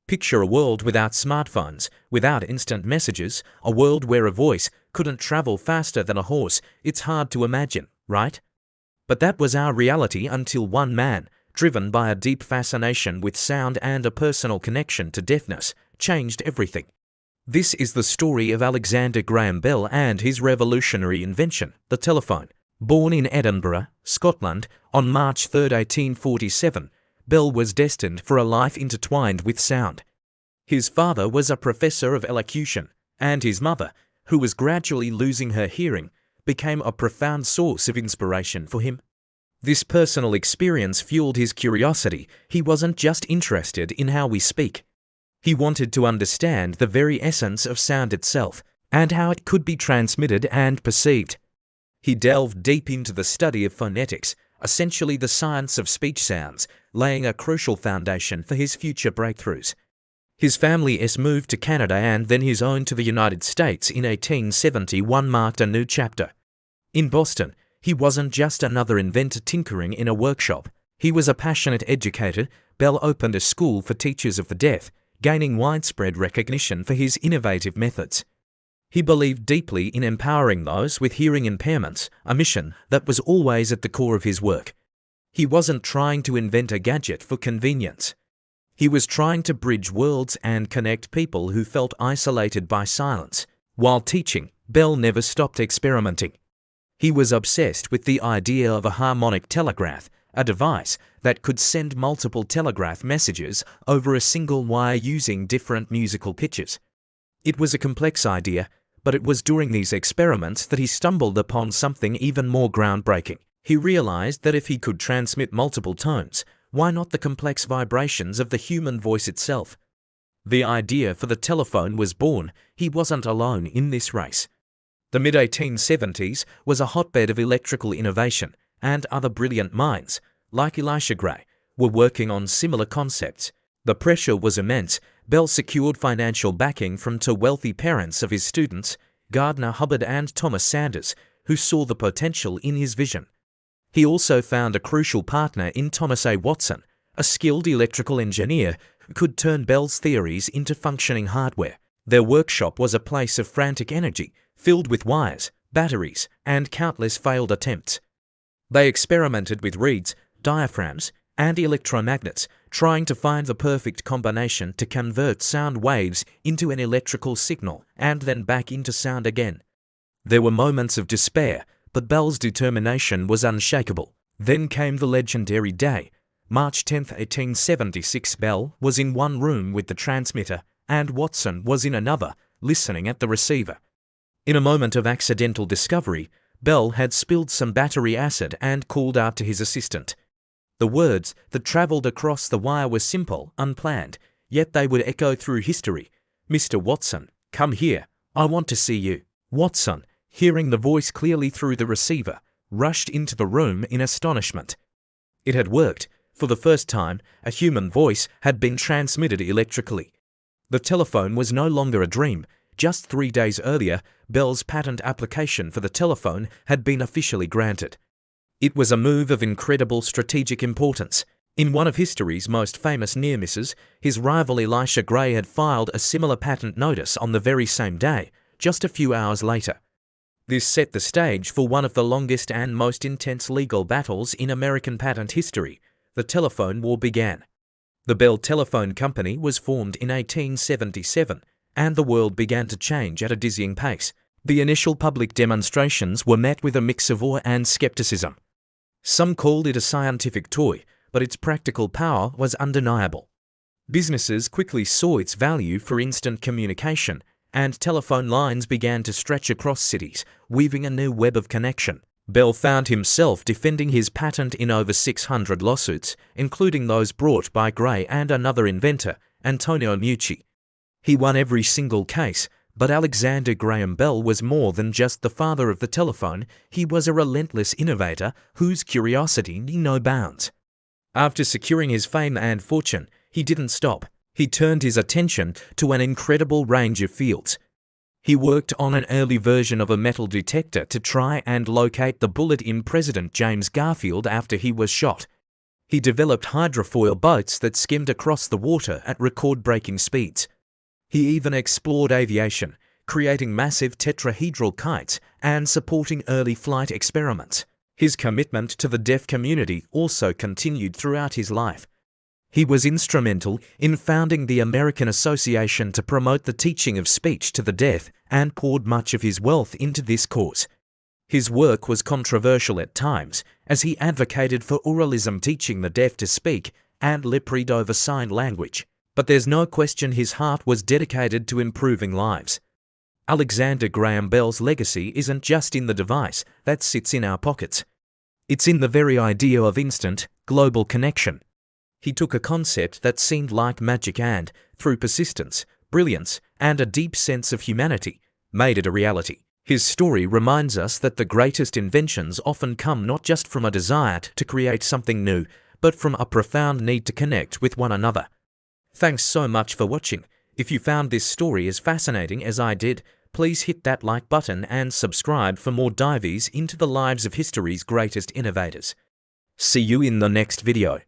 Picture a world without smartphones, without instant messages, a world where a voice couldn't travel faster than a horse. It's hard to imagine, right? But that was our reality until one man, driven by a deep fascination with sound and a personal connection to deafness, changed everything. This is the story of Alexander Graham Bell and his revolutionary invention, the telephone. Born in Edinburgh, Scotland, on March 3, 1847, Bell was destined for a life intertwined with sound. His father was a professor of elocution, and his mother, who was gradually losing her hearing, became a profound source of inspiration for him. This personal experience fueled his curiosity. He wasn't just interested in how we speak. He wanted to understand the very essence of sound itself, and how it could be transmitted and perceived. He delved deep into the study of phonetics, essentially the science of speech sounds, laying a crucial foundation for his future breakthroughs. His family's move to Canada and then his own to the United States in 1871 marked a new chapter. In Boston, he wasn't just another inventor tinkering in a workshop. He was a passionate educator. Bell opened a school for teachers of the deaf, gaining widespread recognition for his innovative methods. He believed deeply in empowering those with hearing impairments, a mission that was always at the core of his work. He wasn't trying to invent a gadget for convenience. He was trying to bridge worlds and connect people who felt isolated by silence. While teaching, Bell never stopped experimenting. He was obsessed with the idea of a harmonic telegraph, a device that could send multiple telegraph messages over a single wire using different musical pitches. It was a complex idea, but it was during these experiments that he stumbled upon something even more groundbreaking. He realized that if he could transmit multiple tones, why not the complex vibrations of the human voice itself? The idea for the telephone was born. He wasn't alone in this race. The mid-1870s was a hotbed of electrical innovation, and other brilliant minds, like Elisha Gray, were working on similar concepts. The pressure was immense. Bell secured financial backing from two wealthy parents of his students, Gardner Hubbard and Thomas Sanders, who saw the potential in his vision. He also found a crucial partner in Thomas A. Watson, a skilled electrical engineer who could turn Bell's theories into functioning hardware. Their workshop was a place of frantic energy, filled with wires, batteries, and countless failed attempts. They experimented with reeds, diaphragms, and electromagnets, trying to find the perfect combination to convert sound waves into an electrical signal and then back into sound again. There were moments of despair, but Bell's determination was unshakable. Then came the legendary day. March 10, 1876. Bell was in one room with the transmitter, and Watson was in another, listening at the receiver. In a moment of accidental discovery, Bell had spilled some battery acid and called out to his assistant. The words that travelled across the wire were simple, unplanned, yet they would echo through history. "Mr. Watson, come here. I want to see you." Watson, hearing the voice clearly through the receiver, rushed into the room in astonishment. It had worked. For the first time, a human voice had been transmitted electrically. The telephone was no longer a dream. Just 3 days earlier, Bell's patent application for the telephone had been officially granted. It was a move of incredible strategic importance. In one of history's most famous near misses, his rival Elisha Gray had filed a similar patent notice on the very same day, just a few hours later. This set the stage for one of the longest and most intense legal battles in American patent history. The telephone war began. The Bell Telephone Company was formed in 1877, and the world began to change at a dizzying pace. The initial public demonstrations were met with a mix of awe and skepticism. Some called it a scientific toy, but its practical power was undeniable. Businesses quickly saw its value for instant communication, and telephone lines began to stretch across cities, weaving a new web of connection. Bell found himself defending his patent in over 600 lawsuits, including those brought by Gray and another inventor, Antonio Meucci. He won every single case, but Alexander Graham Bell was more than just the father of the telephone. He was a relentless innovator whose curiosity knew no bounds. After securing his fame and fortune, he didn't stop. He turned his attention to an incredible range of fields. He worked on an early version of a metal detector to try and locate the bullet in President James Garfield after he was shot. He developed hydrofoil boats that skimmed across the water at record-breaking speeds. He even explored aviation, creating massive tetrahedral kites and supporting early flight experiments. His commitment to the deaf community also continued throughout his life. He was instrumental in founding the American Association to promote the teaching of speech to the deaf and poured much of his wealth into this cause. His work was controversial at times, as he advocated for oralism, teaching the deaf to speak, and lip read over sign language. But there's no question his heart was dedicated to improving lives. Alexander Graham Bell's legacy isn't just in the device that sits in our pockets. It's in the very idea of instant, global connection. He took a concept that seemed like magic and, through persistence, brilliance, and a deep sense of humanity, made it a reality. His story reminds us that the greatest inventions often come not just from a desire to create something new, but from a profound need to connect with one another. Thanks so much for watching. If you found this story as fascinating as I did, please hit that like button and subscribe for more dives into the lives of history's greatest innovators. See you in the next video.